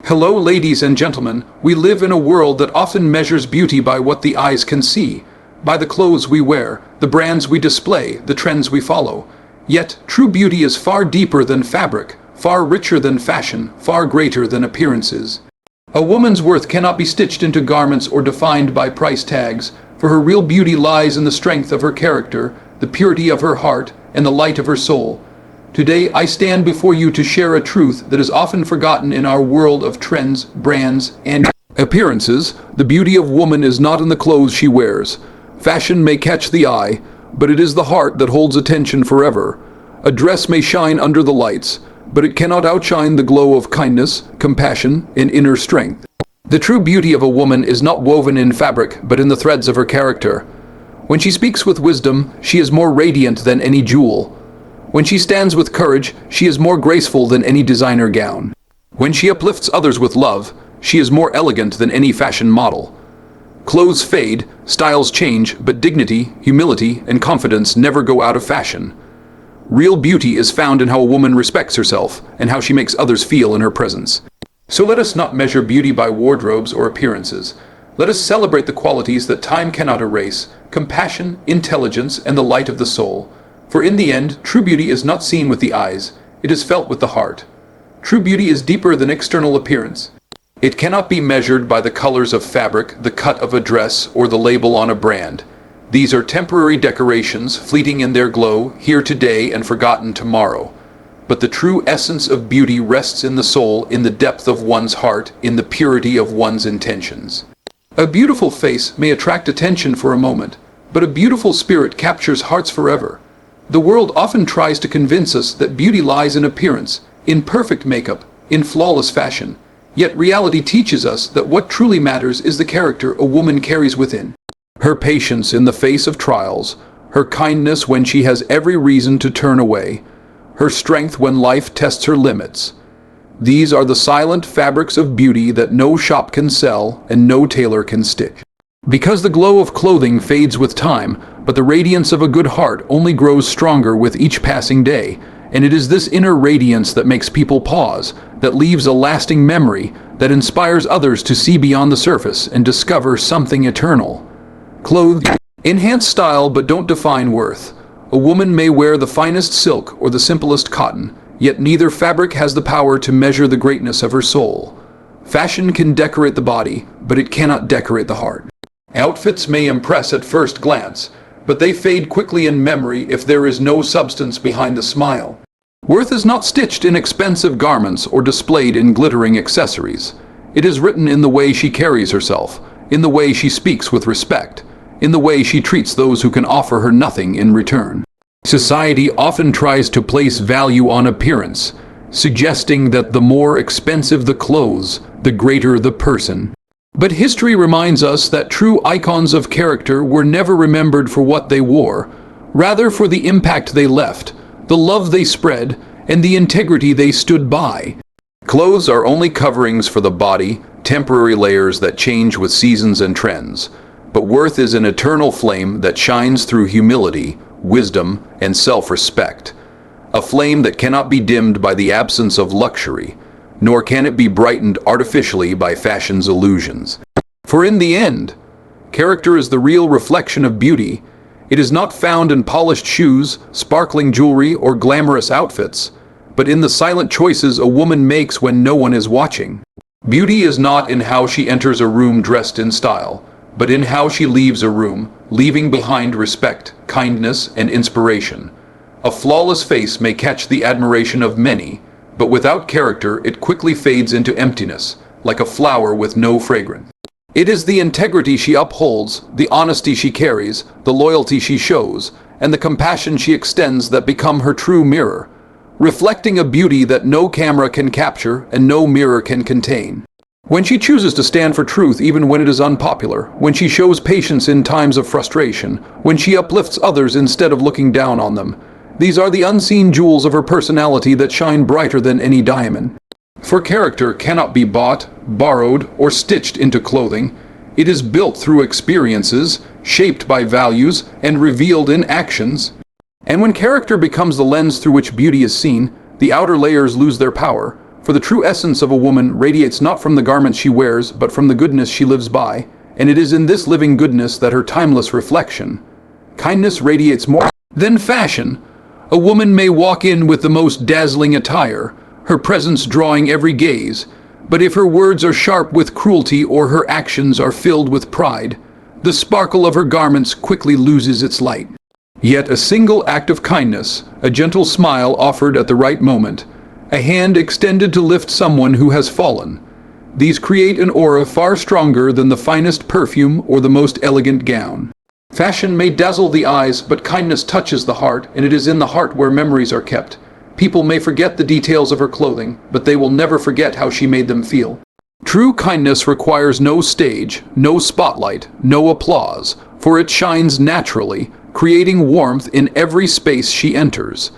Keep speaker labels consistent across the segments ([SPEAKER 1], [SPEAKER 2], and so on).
[SPEAKER 1] Hello, ladies and gentlemen. We live in a world that often measures beauty by what the eyes can see, by the clothes we wear, the brands we display, the trends we follow. Yet, true beauty is far deeper than fabric, far richer than fashion, far greater than appearances. A woman's worth cannot be stitched into garments or defined by price tags, for her real beauty lies in the strength of her character, the purity of her heart, and the light of her soul. Today, I stand before you to share a truth that is often forgotten in our world of trends, brands, and appearances. The beauty of woman is not in the clothes she wears. Fashion may catch the eye, but it is the heart that holds attention forever. A dress may shine under the lights, but it cannot outshine the glow of kindness, compassion, and inner strength. The true beauty of a woman is not woven in fabric, but in the threads of her character. When she speaks with wisdom, she is more radiant than any jewel. When she stands with courage, she is more graceful than any designer gown. When she uplifts others with love, she is more elegant than any fashion model. Clothes fade, styles change, but dignity, humility, and confidence never go out of fashion. Real beauty is found in how a woman respects herself and how she makes others feel in her presence. So let us not measure beauty by wardrobes or appearances. Let us celebrate the qualities that time cannot erase: compassion, intelligence, and the light of the soul. For in the end, true beauty is not seen with the eyes, it is felt with the heart. True beauty is deeper than external appearance. It cannot be measured by the colors of fabric, the cut of a dress, or the label on a brand. These are temporary decorations, fleeting in their glow, here today and forgotten tomorrow. But the true essence of beauty rests in the soul, in the depth of one's heart, in the purity of one's intentions. A beautiful face may attract attention for a moment, but a beautiful spirit captures hearts forever. The world often tries to convince us that beauty lies in appearance, in perfect makeup, in flawless fashion. Yet reality teaches us that what truly matters is the character a woman carries within. Her patience in the face of trials, her kindness when she has every reason to turn away, her strength when life tests her limits. These are the silent fabrics of beauty that no shop can sell and no tailor can stitch. Because the glow of clothing fades with time, but the radiance of a good heart only grows stronger with each passing day, and it is this inner radiance that makes people pause, that leaves a lasting memory, that inspires others to see beyond the surface and discover something eternal. Clothes enhance style but don't define worth. A woman may wear the finest silk or the simplest cotton, yet neither fabric has the power to measure the greatness of her soul. Fashion can decorate the body, but it cannot decorate the heart. Outfits may impress at first glance, but they fade quickly in memory if there is no substance behind the smile. Worth is not stitched in expensive garments or displayed in glittering accessories. It is written in the way she carries herself, in the way she speaks with respect, in the way she treats those who can offer her nothing in return. Society often tries to place value on appearance, suggesting that the more expensive the clothes, the greater the person. But history reminds us that true icons of character were never remembered for what they wore, rather for the impact they left, the love they spread, and the integrity they stood by. Clothes are only coverings for the body, temporary layers that change with seasons and trends. But worth is an eternal flame that shines through humility, wisdom, and self-respect. A flame that cannot be dimmed by the absence of luxury, nor can it be brightened artificially by fashion's illusions. For in the end, character is the real reflection of beauty. It is not found in polished shoes, sparkling jewelry, or glamorous outfits, but in the silent choices a woman makes when no one is watching. Beauty is not in how she enters a room dressed in style, but in how she leaves a room, leaving behind respect, kindness, and inspiration. A flawless face may catch the admiration of many, but without character it quickly fades into emptiness, like a flower with no fragrance. It is the integrity she upholds, the honesty she carries, the loyalty she shows, and the compassion she extends that become her true mirror, reflecting a beauty that no camera can capture and no mirror can contain. When she chooses to stand for truth even when it is unpopular, when she shows patience in times of frustration, when she uplifts others instead of looking down on them, these are the unseen jewels of her personality that shine brighter than any diamond. For character cannot be bought, borrowed, or stitched into clothing. It is built through experiences, shaped by values, and revealed in actions. And when character becomes the lens through which beauty is seen, the outer layers lose their power, For the true essence of a woman radiates not from the garments she wears, but from the goodness she lives by, and it is in this living goodness that her timeless reflection. Kindness radiates more than fashion. A woman may walk in with the most dazzling attire, her presence drawing every gaze, but if her words are sharp with cruelty or her actions are filled with pride, the sparkle of her garments quickly loses its light. Yet a single act of kindness, a gentle smile offered at the right moment, a hand extended to lift someone who has fallen, these create an aura far stronger than the finest perfume or the most elegant gown. Fashion may dazzle the eyes, but kindness touches the heart, and it is in the heart where memories are kept. People may forget the details of her clothing, but they will never forget how she made them feel. True kindness requires no stage, no spotlight, no applause, for it shines naturally, creating warmth in every space she enters.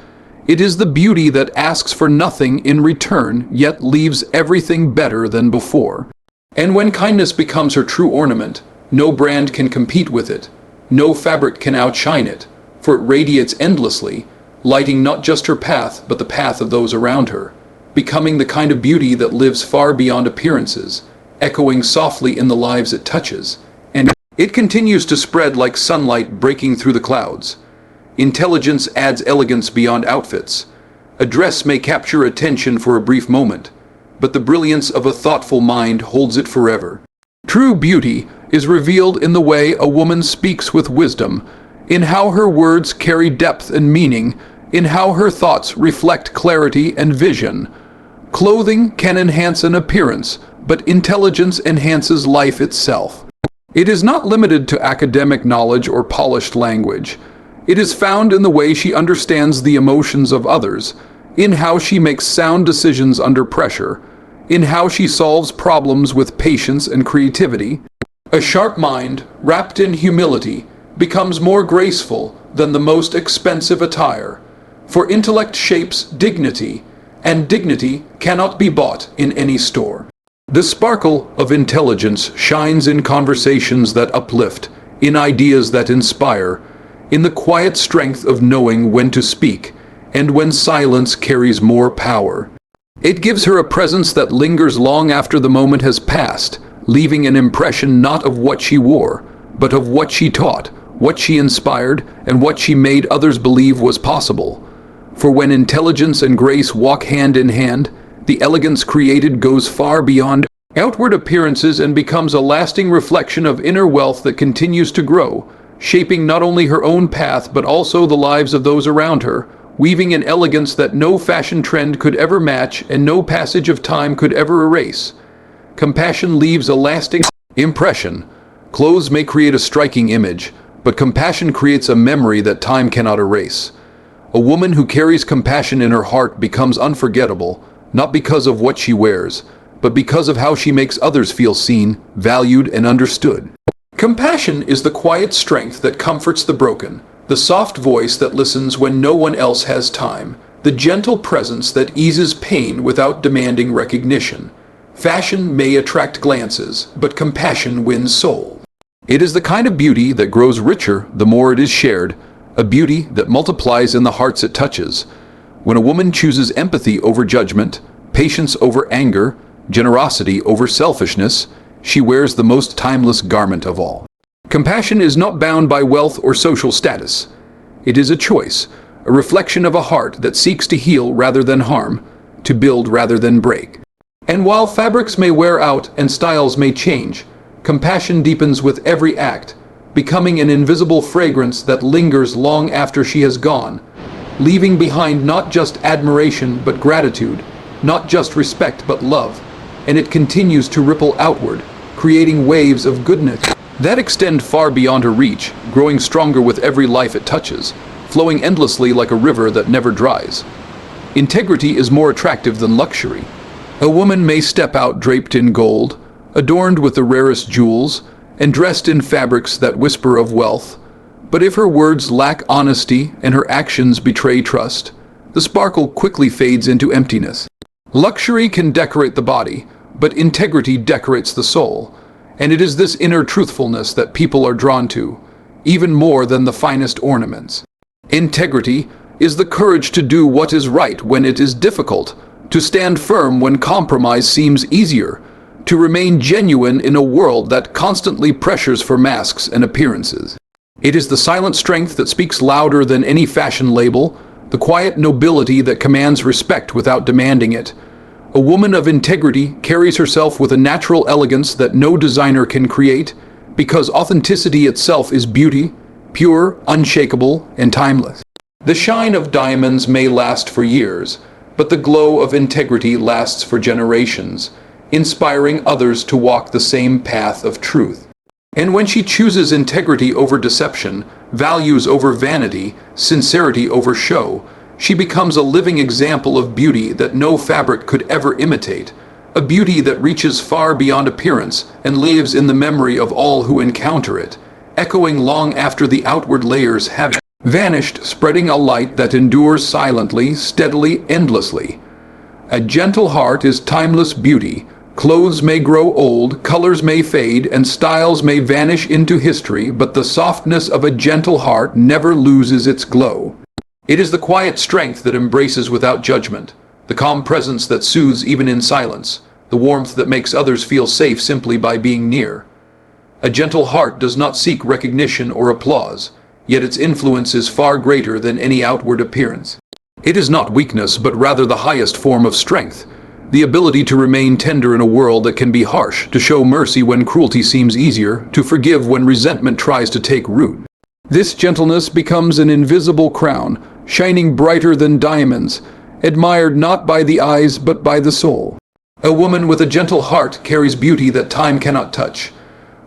[SPEAKER 1] It is the beauty that asks for nothing in return, yet leaves everything better than before. And when kindness becomes her true ornament, no brand can compete with it. No fabric can outshine it, for it radiates endlessly, lighting not just her path, but the path of those around her, becoming the kind of beauty that lives far beyond appearances, echoing softly in the lives it touches, and it continues to spread like sunlight breaking through the clouds. Intelligence adds elegance beyond outfits. A dress may capture attention for a brief moment, but the brilliance of a thoughtful mind holds it forever. True beauty is revealed in the way a woman speaks with wisdom, in how her words carry depth and meaning, in how her thoughts reflect clarity and vision. Clothing can enhance an appearance, but intelligence enhances life itself. It is not limited to academic knowledge or polished language. It is found in the way she understands the emotions of others, in how she makes sound decisions under pressure, in how she solves problems with patience and creativity. A sharp mind, wrapped in humility, becomes more graceful than the most expensive attire, for intellect shapes dignity, and dignity cannot be bought in any store. The sparkle of intelligence shines in conversations that uplift, in ideas that inspire, in the quiet strength of knowing when to speak, and when silence carries more power. It gives her a presence that lingers long after the moment has passed, leaving an impression not of what she wore, but of what she taught, what she inspired, and what she made others believe was possible. For when intelligence and grace walk hand in hand, the elegance created goes far beyond outward appearances and becomes a lasting reflection of inner wealth that continues to grow, shaping not only her own path but also the lives of those around her, weaving an elegance that no fashion trend could ever match and no passage of time could ever erase. Compassion leaves a lasting impression. Clothes may create a striking image, but compassion creates a memory that time cannot erase. A woman who carries compassion in her heart becomes unforgettable, not because of what she wears, but because of how she makes others feel seen, valued, and understood. Compassion is the quiet strength that comforts the broken, the soft voice that listens when no one else has time, the gentle presence that eases pain without demanding recognition. Fashion may attract glances, but compassion wins soul. It is the kind of beauty that grows richer the more it is shared, a beauty that multiplies in the hearts it touches. When a woman chooses empathy over judgment, patience over anger, generosity over selfishness, she wears the most timeless garment of all. Compassion is not bound by wealth or social status. It is a choice, a reflection of a heart that seeks to heal rather than harm, to build rather than break. And while fabrics may wear out and styles may change, compassion deepens with every act, becoming an invisible fragrance that lingers long after she has gone, leaving behind not just admiration but gratitude, not just respect but love, and it continues to ripple outward, creating waves of goodness that extend far beyond her reach, growing stronger with every life it touches, flowing endlessly like a river that never dries. Integrity is more attractive than luxury. A woman may step out draped in gold, adorned with the rarest jewels, and dressed in fabrics that whisper of wealth, but if her words lack honesty and her actions betray trust, the sparkle quickly fades into emptiness. Luxury can decorate the body, but integrity decorates the soul, and it is this inner truthfulness that people are drawn to, even more than the finest ornaments. Integrity is the courage to do what is right when it is difficult, to stand firm when compromise seems easier, to remain genuine in a world that constantly pressures for masks and appearances. It is the silent strength that speaks louder than any fashion label, the quiet nobility that commands respect without demanding it. A woman of integrity carries herself with a natural elegance that no designer can create, because authenticity itself is beauty, pure, unshakable, and timeless. The shine of diamonds may last for years, but the glow of integrity lasts for generations, inspiring others to walk the same path of truth. And when she chooses integrity over deception, values over vanity, sincerity over show, she becomes a living example of beauty that no fabric could ever imitate, a beauty that reaches far beyond appearance and lives in the memory of all who encounter it, echoing long after the outward layers have vanished, spreading a light that endures silently, steadily, endlessly. A gentle heart is timeless beauty. Clothes may grow old, colors may fade, and styles may vanish into history, but the softness of a gentle heart never loses its glow. It is the quiet strength that embraces without judgment, the calm presence that soothes even in silence, the warmth that makes others feel safe simply by being near. A gentle heart does not seek recognition or applause, yet its influence is far greater than any outward appearance. It is not weakness, but rather the highest form of strength, the ability to remain tender in a world that can be harsh, to show mercy when cruelty seems easier, to forgive when resentment tries to take root. This gentleness becomes an invisible crown, shining brighter than diamonds, admired not by the eyes but by the soul. A woman with a gentle heart carries beauty that time cannot touch.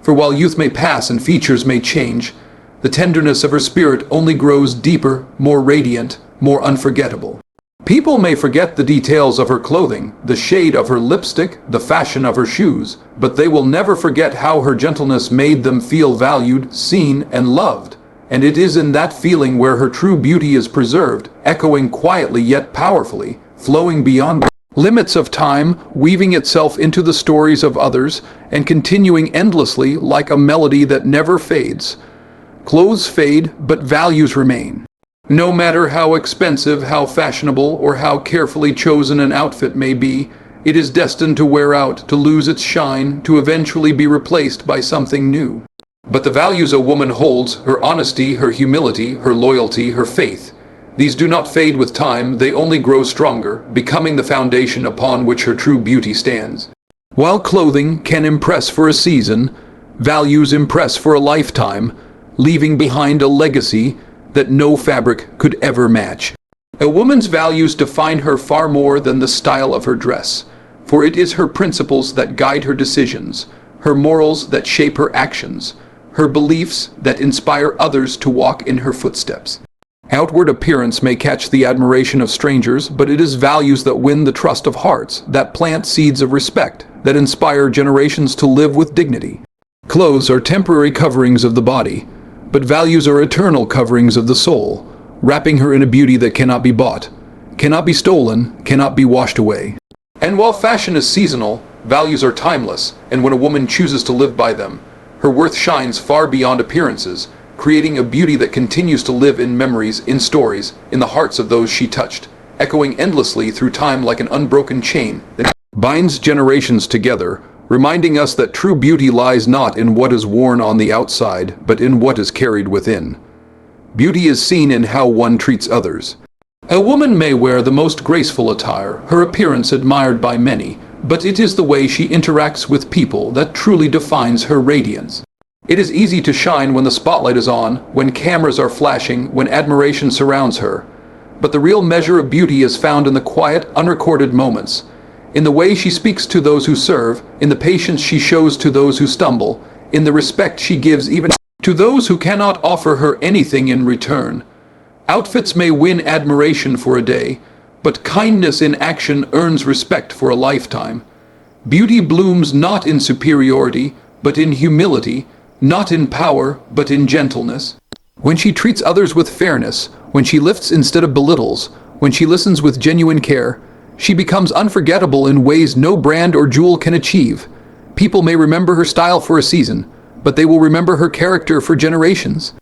[SPEAKER 1] For while youth may pass and features may change, the tenderness of her spirit only grows deeper, more radiant, more unforgettable. People may forget the details of her clothing, the shade of her lipstick, the fashion of her shoes, but they will never forget how her gentleness made them feel valued, seen, and loved. And it is in that feeling where her true beauty is preserved, echoing quietly yet powerfully, flowing beyond the limits of time, weaving itself into the stories of others, and continuing endlessly like a melody that never fades. Clothes fade, but values remain. No matter how expensive, how fashionable, or how carefully chosen an outfit may be, it is destined to wear out, to lose its shine, to eventually be replaced by something new. But the values a woman holds, her honesty, her humility, her loyalty, her faith, these do not fade with time, they only grow stronger, becoming the foundation upon which her true beauty stands. While clothing can impress for a season, values impress for a lifetime, leaving behind a legacy that no fabric could ever match. A woman's values define her far more than the style of her dress, for it is her principles that guide her decisions, her morals that shape her actions, her beliefs that inspire others to walk in her footsteps. Outward appearance may catch the admiration of strangers, but it is values that win the trust of hearts, that plant seeds of respect, that inspire generations to live with dignity. Clothes are temporary coverings of the body, but values are eternal coverings of the soul, wrapping her in a beauty that cannot be bought, cannot be stolen, cannot be washed away. And while fashion is seasonal, values are timeless, and when a woman chooses to live by them, her worth shines far beyond appearances, creating a beauty that continues to live in memories, in stories, in the hearts of those she touched, echoing endlessly through time like an unbroken chain that binds generations together, reminding us that true beauty lies not in what is worn on the outside, but in what is carried within. Beauty is seen in how one treats others. A woman may wear the most graceful attire, her appearance admired by many, but it is the way she interacts with people that truly defines her radiance. It is easy to shine when the spotlight is on, when cameras are flashing, when admiration surrounds her. But the real measure of beauty is found in the quiet, unrecorded moments, in the way she speaks to those who serve, in the patience she shows to those who stumble, in the respect she gives even to those who cannot offer her anything in return. Outfits may win admiration for a day, but kindness in action earns respect for a lifetime. Beauty blooms not in superiority, but in humility, not in power, but in gentleness. When she treats others with fairness, when she lifts instead of belittles, when she listens with genuine care, she becomes unforgettable in ways no brand or jewel can achieve. People may remember her style for a season, but they will remember her character for generations.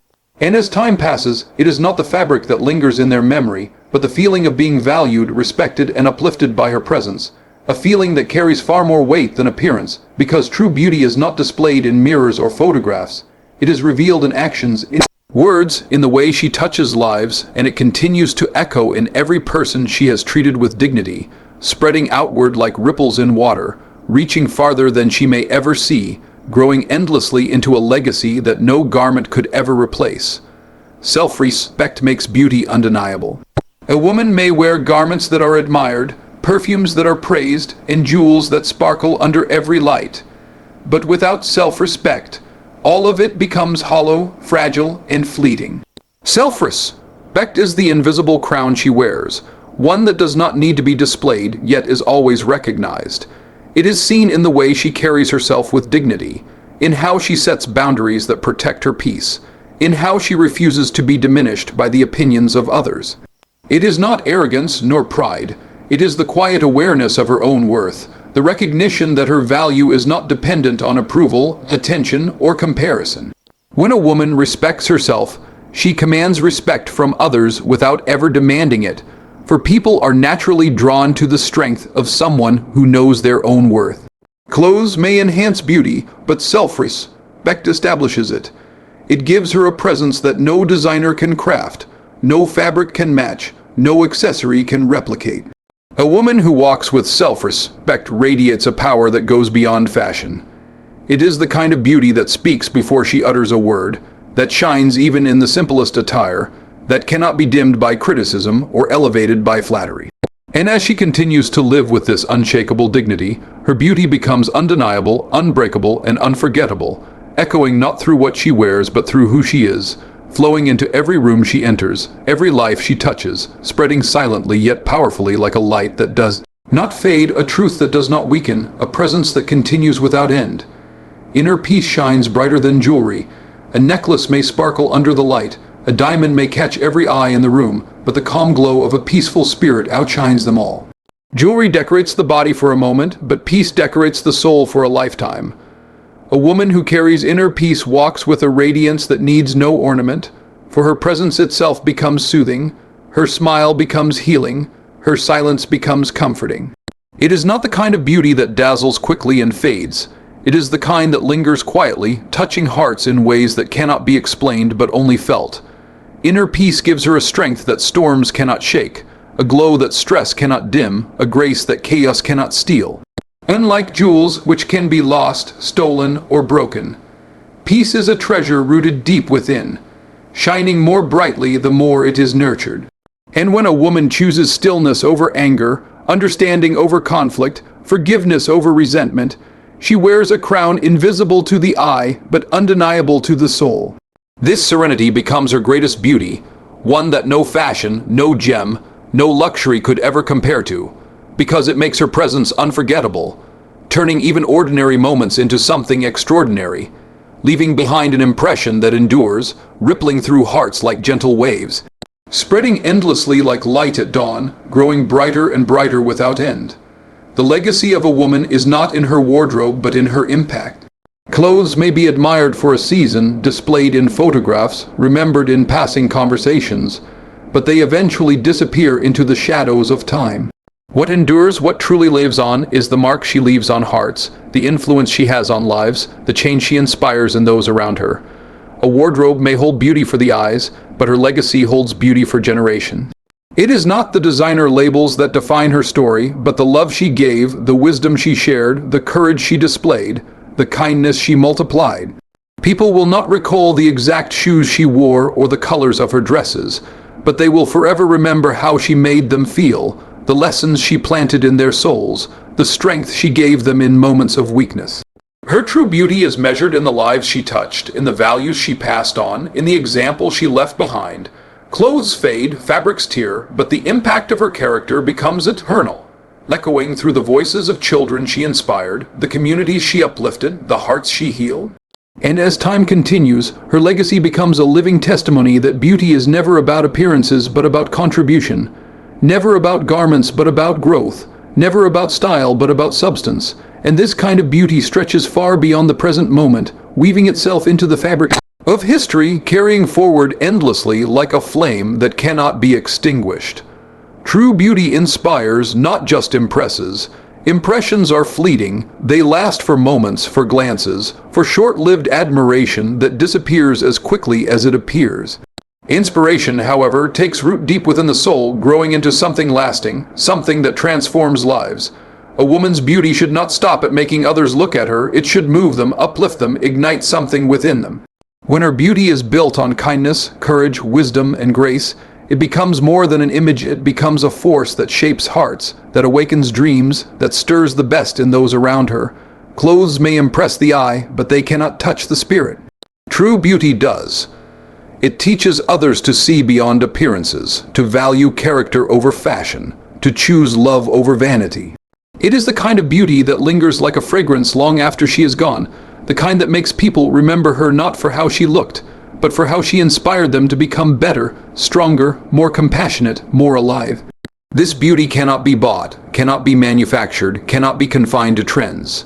[SPEAKER 1] And as time passes, it is not the fabric that lingers in their memory, but the feeling of being valued, respected, and uplifted by her presence. A feeling that carries far more weight than appearance, because true beauty is not displayed in mirrors or photographs. It is revealed in actions, in words, in the way she touches lives, and it continues to echo in every person she has treated with dignity, spreading outward like ripples in water, reaching farther than she may ever see, growing endlessly into a legacy that no garment could ever replace. Self-respect makes beauty undeniable. A woman may wear garments that are admired, perfumes that are praised, and jewels that sparkle under every light. But without self-respect, all of it becomes hollow, fragile, and fleeting. Self-respect is the invisible crown she wears, one that does not need to be displayed, yet is always recognized. It is seen in the way she carries herself with dignity, in how she sets boundaries that protect her peace, in how she refuses to be diminished by the opinions of others. It is not arrogance nor pride. It is the quiet awareness of her own worth, the recognition that her value is not dependent on approval, attention, or comparison. When a woman respects herself, she commands respect from others without ever demanding it, for people are naturally drawn to the strength of someone who knows their own worth. Clothes may enhance beauty, but self-respect establishes it. It gives her a presence that no designer can craft, no fabric can match, no accessory can replicate. A woman who walks with self-respect radiates a power that goes beyond fashion. It is the kind of beauty that speaks before she utters a word, that shines even in the simplest attire, that cannot be dimmed by criticism or elevated by flattery. And as she continues to live with this unshakable dignity, her beauty becomes undeniable, unbreakable, and unforgettable, echoing not through what she wears but through who she is, flowing into every room she enters, every life she touches, spreading silently yet powerfully like a light that does not fade, a truth that does not weaken, a presence that continues without end. Inner peace shines brighter than jewelry. A necklace may sparkle under the light, a diamond may catch every eye in the room, but the calm glow of a peaceful spirit outshines them all. Jewelry decorates the body for a moment, but peace decorates the soul for a lifetime. A woman who carries inner peace walks with a radiance that needs no ornament, for her presence itself becomes soothing, her smile becomes healing, her silence becomes comforting. It is not the kind of beauty that dazzles quickly and fades. It is the kind that lingers quietly, touching hearts in ways that cannot be explained but only felt. Inner peace gives her a strength that storms cannot shake, a glow that stress cannot dim, a grace that chaos cannot steal. Unlike jewels, which can be lost, stolen, or broken, peace is a treasure rooted deep within, shining more brightly the more it is nurtured. And when a woman chooses stillness over anger, understanding over conflict, forgiveness over resentment, she wears a crown invisible to the eye but undeniable to the soul. This serenity becomes her greatest beauty, one that no fashion, no gem, no luxury could ever compare to, because it makes her presence unforgettable, turning even ordinary moments into something extraordinary, leaving behind an impression that endures, rippling through hearts like gentle waves, spreading endlessly like light at dawn, growing brighter and brighter without end. The legacy of a woman is not in her wardrobe but in her impact. Clothes may be admired for a season, displayed in photographs, remembered in passing conversations, but they eventually disappear into the shadows of time. What endures, what truly lives on, is the mark she leaves on hearts, the influence she has on lives, the change she inspires in those around her. A wardrobe may hold beauty for the eyes, but her legacy holds beauty for generations. It is not the designer labels that define her story, but the love she gave, the wisdom she shared, the courage she displayed, the kindness she multiplied. People will not recall the exact shoes she wore or the colors of her dresses, but they will forever remember how she made them feel, the lessons she planted in their souls, the strength she gave them in moments of weakness. Her true beauty is measured in the lives she touched, in the values she passed on, in the example she left behind. Clothes fade, fabrics tear, but the impact of her character becomes eternal, echoing through the voices of children she inspired, the communities she uplifted, the hearts she healed. And as time continues, her legacy becomes a living testimony that beauty is never about appearances but about contribution, never about garments but about growth, never about style but about substance. And this kind of beauty stretches far beyond the present moment, weaving itself into the fabric of history carrying forward endlessly like a flame that cannot be extinguished. True beauty inspires, not just impresses. Impressions are fleeting, they last for moments, for glances, for short-lived admiration that disappears as quickly as it appears. Inspiration, however, takes root deep within the soul, growing into something lasting, something that transforms lives. A woman's beauty should not stop at making others look at her, it should move them, uplift them, ignite something within them. When her beauty is built on kindness, courage, wisdom, and grace, it becomes more than an image, it becomes a force that shapes hearts, that awakens dreams, that stirs the best in those around her. Clothes may impress the eye, but they cannot touch the spirit. True beauty does. It teaches others to see beyond appearances, to value character over fashion, to choose love over vanity. It is the kind of beauty that lingers like a fragrance long after she is gone, the kind that makes people remember her not for how she looked, but for how she inspired them to become better, stronger, more compassionate, more alive. This beauty cannot be bought, cannot be manufactured, cannot be confined to trends.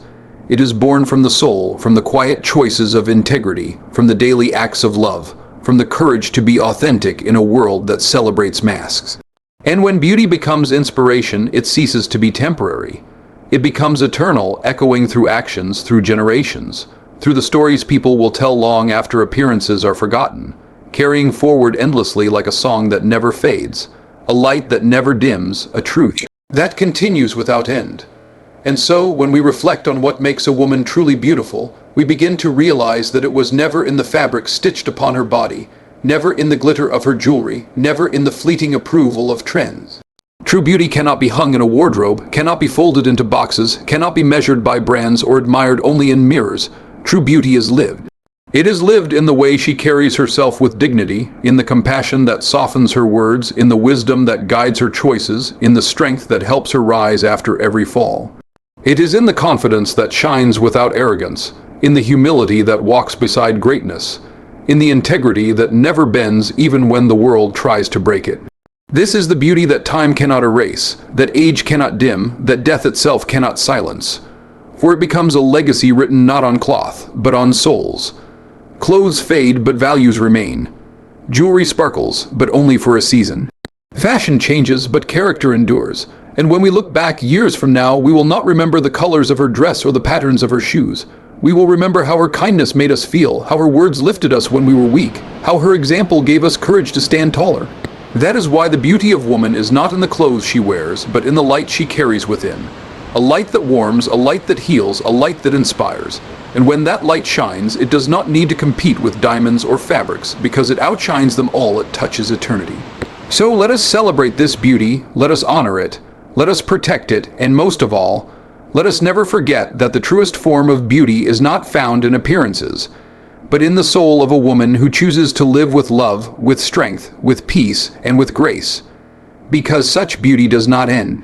[SPEAKER 1] It is born from the soul, from the quiet choices of integrity, from the daily acts of love, from the courage to be authentic in a world that celebrates masks. And when beauty becomes inspiration, it ceases to be temporary. It becomes eternal, echoing through actions, through generations, through the stories people will tell long after appearances are forgotten, carrying forward endlessly like a song that never fades, a light that never dims, a truth that continues without end. And so, when we reflect on what makes a woman truly beautiful, we begin to realize that it was never in the fabric stitched upon her body, never in the glitter of her jewelry, never in the fleeting approval of trends. True beauty cannot be hung in a wardrobe, cannot be folded into boxes, cannot be measured by brands or admired only in mirrors. True beauty is lived. It is lived in the way she carries herself with dignity, in the compassion that softens her words, in the wisdom that guides her choices, in the strength that helps her rise after every fall. It is in the confidence that shines without arrogance, in the humility that walks beside greatness, in the integrity that never bends even when the world tries to break it. This is the beauty that time cannot erase, that age cannot dim, that death itself cannot silence. For it becomes a legacy written not on cloth, but on souls. Clothes fade, but values remain. Jewelry sparkles, but only for a season. Fashion changes, but character endures. And when we look back years from now, we will not remember the colors of her dress or the patterns of her shoes. We will remember how her kindness made us feel, how her words lifted us when we were weak, how her example gave us courage to stand taller. That is why the beauty of woman is not in the clothes she wears, but in the light she carries within. A light that warms, a light that heals, a light that inspires. And when that light shines, it does not need to compete with diamonds or fabrics, because it outshines them all, it touches eternity. So let us celebrate this beauty, let us honor it, let us protect it, and most of all, let us never forget that the truest form of beauty is not found in appearances, but in the soul of a woman who chooses to live with love, with strength, with peace, and with grace. Because such beauty does not end.